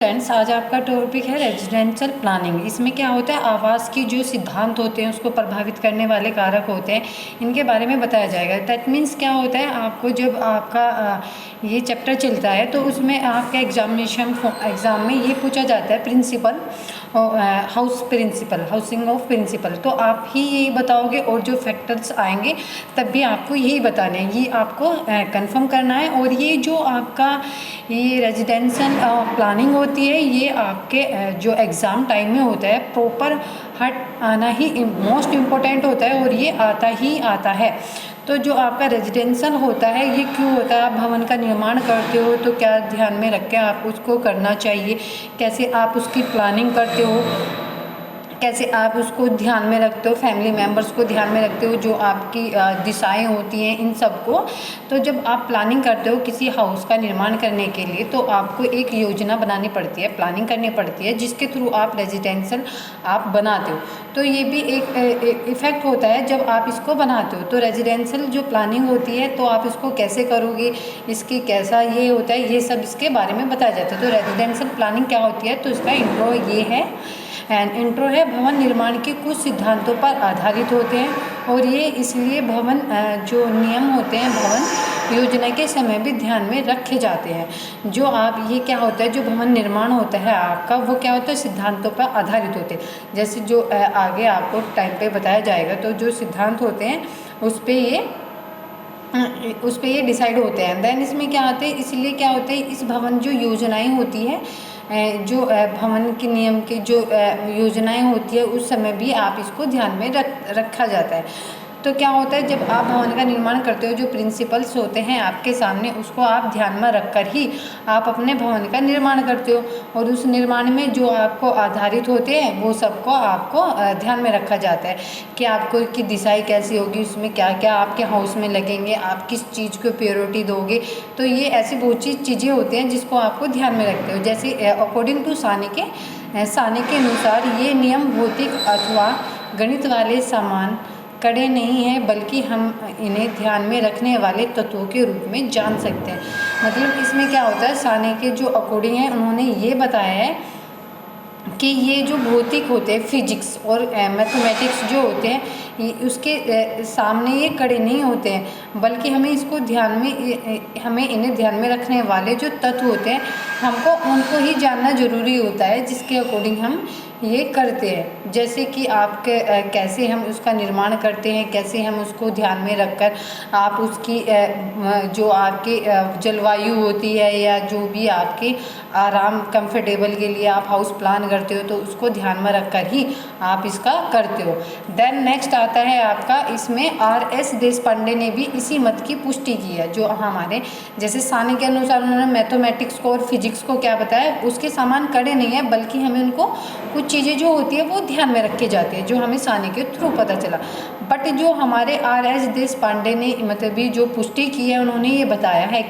Friends, आज आपका topic है रेजिडेंशियल प्लानिंग। इसमें क्या होता है, आवास की जो सिद्धांत होते हैं उसको प्रभावित करने वाले कारक होते हैं, इनके बारे में बताया जाएगा। दैट मीन्स क्या होता है, आपको जब आपका ये चैप्टर चलता है तो उसमें आपका एग्ज़ाम में ये पूछा जाता है प्रिंसिपल हाउसिंग ऑफ प्रिंसिपल। तो आप ही यही बताओगे और जो फैक्टर्स आएंगे तब भी आपको यही बताने हैं, ये आपको कंफर्म करना है। और ये जो आपका ये रेजिडेंशियल प्लानिंग होती है, ये आपके जो एग्ज़ाम टाइम में होता है प्रॉपर हट आना ही मोस्ट इम्पोर्टेंट होता है और ये आता ही आता है। तो जो आपका रेजिडेंशियल होता है ये क्यों होता है, आप भवन का निर्माण करते हो तो क्या ध्यान में रख के आप उसको करना चाहिए, कैसे आप उसकी प्लानिंग करते हो, कैसे आप उसको ध्यान में रखते हो, फैमिली मेम्बर्स को ध्यान में रखते हो, जो आपकी दिशाएं होती हैं इन सब को। तो जब आप प्लानिंग करते हो किसी हाउस का निर्माण करने के लिए तो आपको एक योजना बनानी पड़ती है, प्लानिंग करनी पड़ती है, जिसके थ्रू आप रेजिडेंशियल आप बनाते हो। तो ये भी एक इफ़ेक्ट होता है जब आप इसको बनाते हो। तो रेजिडेंशियल जो प्लानिंग होती है तो आप इसको कैसे करोगे, इसकी कैसा ये होता है, ये सब इसके बारे में बताया जाता है। तो रेजिडेंशियल प्लानिंग क्या होती है, तो इसका इंट्रो ये है। इंट्रो है, भवन निर्माण के कुछ सिद्धांतों पर आधारित होते हैं और ये इसलिए भवन जो नियम होते हैं भवन योजना के समय भी ध्यान में रखे जाते हैं। जो आप ये क्या होता है, जो भवन निर्माण होता है आपका वो क्या होता है, सिद्धांतों पर आधारित होते हैं। जैसे जो आगे आपको टाइम पे बताया जाएगा, तो जो सिद्धांत होते हैं उस पे ये डिसाइड होते हैं। देन इसमें क्या आते हैं, इसलिए क्या होते हैं, इस भवन जो योजनाएं होती है, जो भवन के नियम की जो योजनाएं होती है उस समय भी आप इसको ध्यान में रखा जाता है। तो क्या होता है, जब आप भवन का निर्माण करते हो जो प्रिंसिपल्स होते हैं आपके सामने उसको आप ध्यान में रखकर ही आप अपने भवन का निर्माण करते हो। और उस निर्माण में जो आपको आधारित होते हैं वो सबको आपको ध्यान में रखा जाता है कि आपको की दिशाएं कैसी होगी, उसमें क्या क्या आपके हाउस में लगेंगे, आप किस चीज़ को प्रायोरिटी दोगे। तो ये ऐसी बहुत सी चीज़ें होती हैं जिसको आपको ध्यान में रखते हो। जैसे अकॉर्डिंग टू साने के अनुसार ये नियम भौतिक अथवा गणित वाले समान कड़े नहीं हैं, बल्कि हम इन्हें ध्यान में रखने वाले तत्वों के रूप में जान सकते हैं। मतलब इसमें क्या होता है, साने के जो अकॉर्डिंग है उन्होंने ये बताया है कि ये जो भौतिक होते हैं, फिजिक्स और मैथमेटिक्स जो होते हैं उसके सामने ये कड़े नहीं होते हैं, बल्कि हमें इसको हमें इन्हें ध्यान में रखने वाले जो तत्व होते हैं हमको उनको ही जानना ज़रूरी होता है, जिसके अकॉर्डिंग हम ये करते हैं। जैसे कि आपके कैसे हम उसका निर्माण करते हैं, कैसे हम उसको ध्यान में रखकर आप उसकी जो आपकी जलवायु होती है या जो भी आपके आराम कंफर्टेबल के लिए आप हाउस प्लान करते हो तो उसको ध्यान में रखकर ही आप इसका करते हो। देन नेक्स्ट आता है आपका, इसमें R.S. देशपांडे ने भी इसी मत की पुष्टि की है। जो हमारे जैसे साने के अनुसार उन्होंने मैथमेटिक्स को और फिजिक्स को क्या बताया, उसके समान कड़े नहीं है, बल्कि हमें उनको कुछ चीज़ें जो होती है वो ध्यान में रखे जाते हैं, जो हमें साने के थ्रू पता चला। बट जो हमारे R.S. देशपांडे ने मतलब जो पुष्टि की है, उन्होंने ये बताया है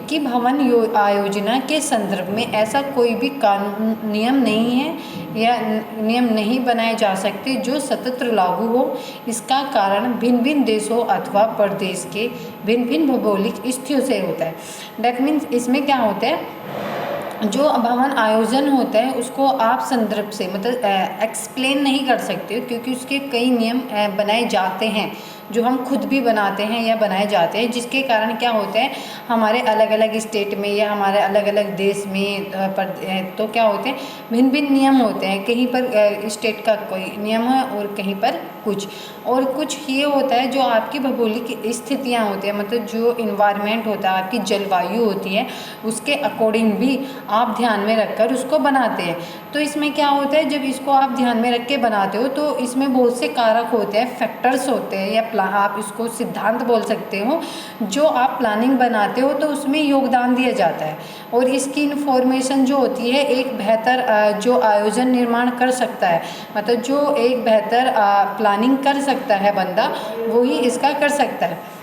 कि भवन आयोजना के संदर्भ में ऐसा कोई भी कानून नियम नहीं है या नियम नहीं बनाए जा सकते जो स्वतंत्र लागू हो। इसका कारण भिन्न भिन्न देशों अथवा प्रदेश के भिन्न भिन्न भौगोलिक स्थितियों से होता है। दैट मीन्स इसमें क्या होता है, जो भवन आयोजन होता है उसको आप संदर्भ से मतलब एक्सप्लेन नहीं कर सकते, क्योंकि उसके कई नियम बनाए जाते हैं जो हम खुद भी बनाते हैं या बनाए जाते हैं, जिसके कारण क्या होता है हमारे अलग अलग स्टेट में या हमारे अलग अलग देश में तो क्या होते हैं भिन्न भिन्न नियम होते हैं। कहीं पर स्टेट का कोई नियम है और कहीं पर कुछ ये होता है जो आपकी भौगोलिक स्थितियाँ होती हैं, मतलब जो इन्वायरमेंट होता है, आपकी जलवायु होती है, उसके अकॉर्डिंग भी आप ध्यान में रखकर उसको बनाते हैं। तो इसमें क्या होता है, जब इसको आप ध्यान में रख के बनाते हो तो इसमें बहुत से कारक होते हैं, फैक्टर्स होते हैं, या आप इसको सिद्धांत बोल सकते हो, जो आप प्लानिंग बनाते हो तो उसमें योगदान दिया जाता है। और इसकी इन्फॉर्मेशन जो होती है एक बेहतर जो आयोजन निर्माण कर सकता है, मतलब जो एक बेहतर प्लानिंग कर सकता है बंदा, वही इसका कर सकता है।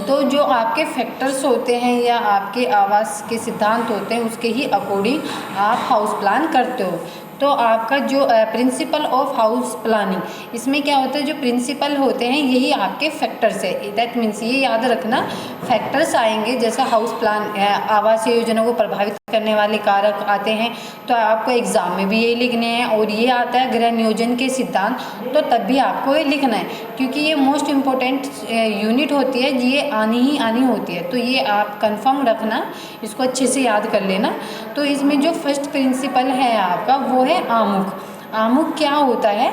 तो जो आपके फैक्टर्स होते हैं या आपके आवास के सिद्धांत होते हैं उसके ही अकॉर्डिंग आप हाउस प्लान करते हो। तो आपका जो प्रिंसिपल ऑफ हाउस प्लानिंग, इसमें क्या होता है, जो प्रिंसिपल होते हैं यही आपके फैक्टर्स है। दैट मीन्स ये याद रखना, फैक्टर्स आएंगे जैसा हाउस प्लान आवासीय योजना को प्रभावित करने वाले कारक आते हैं, तो आपको एग्ज़ाम में भी ये लिखने हैं। और ये आता है ग्रह नियोजन के सिद्धांत, तो तब भी आपको ये लिखना है, क्योंकि ये मोस्ट इम्पोर्टेंट यूनिट होती है, ये आनी ही आनी होती है। तो ये आप कंफर्म रखना, इसको अच्छे से याद कर लेना। तो इसमें जो फर्स्ट प्रिंसिपल है आपका वो है आमुख। आमुख क्या होता है?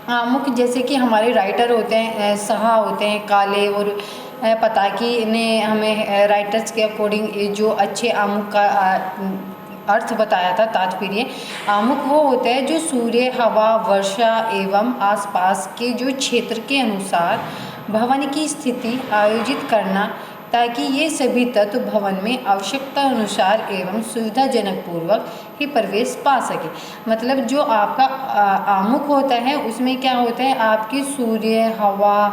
आमुख जैसे कि हमारे राइटर होते हैं, सहा होते हैं काले, और पताकी ने हमें राइटर्स के अकॉर्डिंग जो अच्छे आमुख का अर्थ बताया था, तात्पर्य। आमुख वो होता है जो सूर्य, हवा, वर्षा एवं आसपास के जो क्षेत्र के अनुसार भवन की स्थिति आयोजित करना, ताकि ये सभी तत्व भवन में आवश्यकता अनुसार एवं सुविधाजनक पूर्वक ही प्रवेश पा सके। मतलब जो आपका आमुख होता है उसमें क्या होता है, आपकी सूर्य, हवा,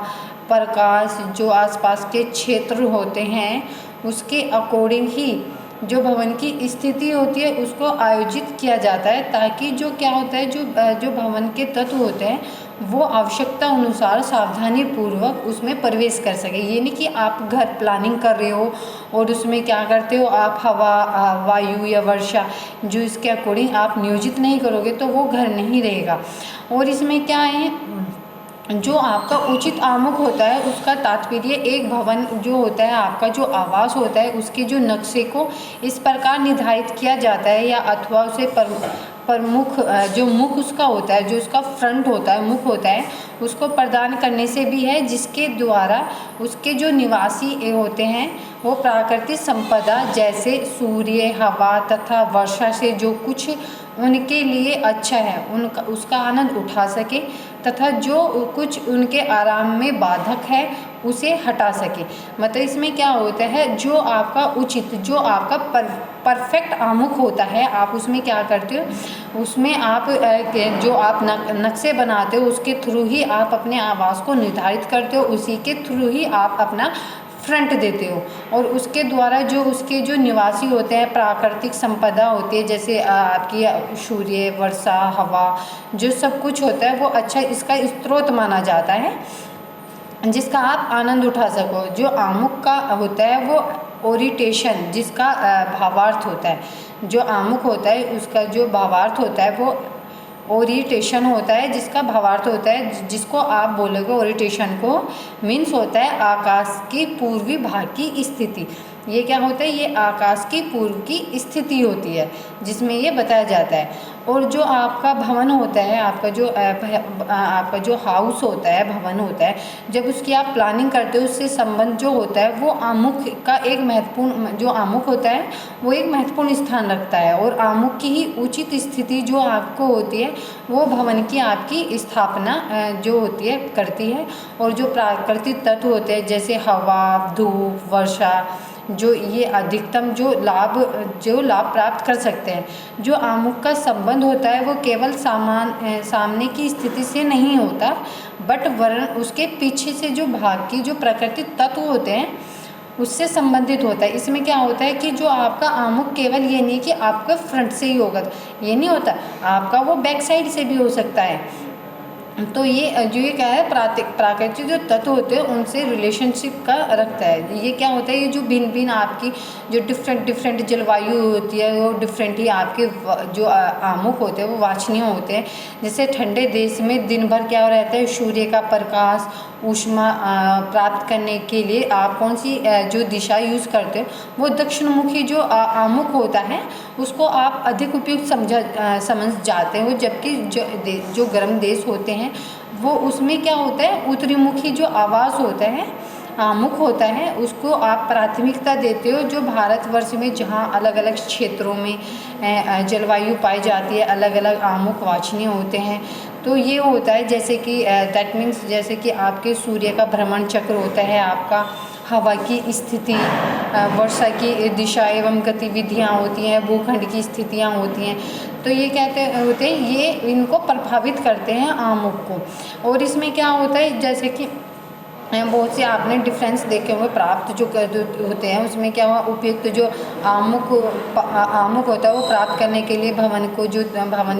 प्रकाश, जो आसपास के क्षेत्र होते हैं उसके अकॉर्डिंग ही जो भवन की स्थिति होती है उसको आयोजित किया जाता है, ताकि जो क्या होता है, जो भवन के तत्व होते हैं वो आवश्यकता अनुसार सावधानी पूर्वक उसमें प्रवेश कर सके। ये नहीं कि आप घर प्लानिंग कर रहे हो और उसमें क्या करते हो, आप हवा, वायु या वर्षा जो इसके अकॉर्डिंग आप नियोजित नहीं करोगे तो वो घर नहीं रहेगा। और इसमें क्या है, जो आपका उचित आमुख होता है उसका तात्पर्य एक भवन जो होता है, आपका जो आवास होता है उसके जो नक्शे को इस प्रकार निर्धारित किया जाता है, या अथवा उसे प्रमुख जो मुख उसका होता है, जो उसका फ्रंट होता है, मुख होता है, उसको प्रदान करने से भी है, जिसके द्वारा उसके जो निवासी होते हैं वो प्राकृतिक संपदा जैसे सूर्य, हवा तथा वर्षा से जो कुछ उनके लिए अच्छा है उनका उसका आनंद उठा सके, तथा जो कुछ उनके आराम में बाधक है उसे हटा सके। मतलब इसमें क्या होता है, जो आपका उचित, जो आपका परफेक्ट आमुख होता है, आप उसमें क्या करते हो, उसमें आप जो आप नक्शे बनाते हो उसके थ्रू ही आप अपने आवास को निर्धारित करते हो, उसी के थ्रू ही आप अपना फ्रंट देते हो, और उसके द्वारा जो उसके जो निवासी होते हैं प्राकृतिक संपदा होती है, जैसे आपकी सूर्य, वर्षा, हवा, जो सब कुछ होता है वो अच्छा इसका स्रोत माना जाता है, जिसका आप आनंद उठा सको। जो आमुख का होता है वो ओरिटेशन, जिसका भावार्थ होता है, जो आमुख होता है उसका जो भावार्थ होता है वो ओरिएंटेशन होता है, जिसका भावार्थ होता है, जिसको आप बोलोगे ओरिएंटेशन को मीन्स होता है आकाश के पूर्वी भाग की स्थिति। ये क्या होता है, ये आकाश की पूर्व की स्थिति होती है जिसमें ये बताया जाता है। और जो आपका भवन होता है, आपका जो हाउस होता है, भवन होता है, जब उसकी आप प्लानिंग करते हो उससे संबंध जो होता है वो आमुख का एक महत्वपूर्ण, जो आमुख होता है वो एक महत्वपूर्ण स्थान रखता है। और आमुख की ही उचित स्थिति जो आपको होती है वो भवन की आपकी स्थापना जो होती है करती है। और जो प्राकृतिक तत्व होते हैं जैसे हवा, धूप, वर्षा, जो ये अधिकतम जो लाभ प्राप्त कर सकते हैं। जो आमुख का संबंध होता है वो केवल सामने की स्थिति से नहीं होता, बट वरन उसके पीछे से जो भाग की जो प्राकृतिक तत्व होते हैं उससे संबंधित होता है। इसमें क्या होता है कि जो आपका आमुख केवल ये नहीं कि आपका फ्रंट से ही होगा, ये नहीं होता, आपका वो बैक साइड से भी हो सकता है। तो ये क्या है, प्राकृतिक जो तत्व होते हैं उनसे रिलेशनशिप का रखता है। ये क्या होता है, ये जो भिन्न भिन्न आपकी जो डिफरेंट जलवायु होती है वो डिफरेंट ही आपके जो आमुख होते हैं वो वांछनीय होते हैं। जैसे ठंडे देश में दिन भर क्या रहता है, सूर्य का प्रकाश, ऊष्मा प्राप्त करने के लिए आप कौन सी जो दिशा यूज़ करते हो, वो दक्षिणमुखी जो आमुख होता है उसको आप अधिक उपयुक्त समझ जाते हो। जबकि जो गर्म देश होते हैं वो उसमें क्या होता है, उत्तरीमुखी जो आवास होता है, आमुख होता है, उसको आप प्राथमिकता देते हो। जो भारतवर्ष में जहाँ अलग अलग क्षेत्रों में जलवायु पाई जाती है, अलग अलग आमुख वांछनीय होते हैं। तो ये होता है जैसे कि दैट मीन्स जैसे कि आपके सूर्य का भ्रमण चक्र होता है, आपका हवा की स्थिति, वर्षा की दिशा एवं गतिविधियाँ होती हैं, भूखंड की स्थितियाँ होती हैं। तो ये होते हैं, ये इनको प्रभावित करते हैं आमुख को। और इसमें क्या होता है, जैसे कि बहुत से आपने डिफरेंस देखे होंगे प्राप्त जो होते हैं, उसमें क्या हुआ, उपयुक्त जो आमुक होता है वो प्राप्त करने के लिए भवन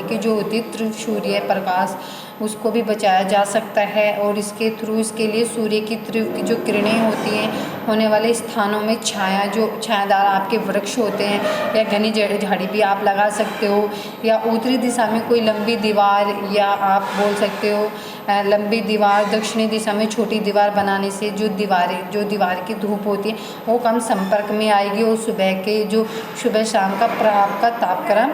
की जो होती है सूर्य प्रकाश, उसको भी बचाया जा सकता है। और इसके थ्रू इसके लिए सूर्य की तीव्र जो किरणें होती हैं होने वाले स्थानों में छायादार आपके वृक्ष होते हैं या घनी झाड़ी भी आप लगा सकते हो, या उत्तरी दिशा में कोई लंबी दीवार, या आप बोल सकते हो लंबी दीवार, दक्षिणी दिशा में छोटी दीवार बनाने से जो दीवार की धूप होती है वो कम संपर्क में आएगी और सुबह शाम का प्रभाव का तापक्रम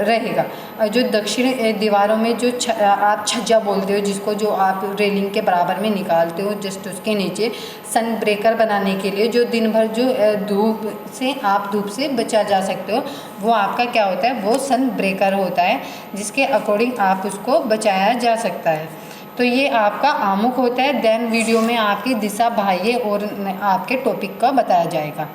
रहेगा। जो दक्षिण दीवारों में जो आप छज्जा बोलते हो, जिसको जो आप रेलिंग के बराबर में निकालते हो, जस्ट उसके नीचे सन ब्रेकर बनाने के लिए जो दिन भर जो धूप से बचा जा सकते हो, वो आपका क्या होता है, वो सन ब्रेकर होता है, जिसके अकॉर्डिंग आप उसको बचाया जा सकता है। तो ये आपका आमुख होता है। देन वीडियो में आपकी दिशा, बाह्य और आपके टॉपिक का बताया जाएगा।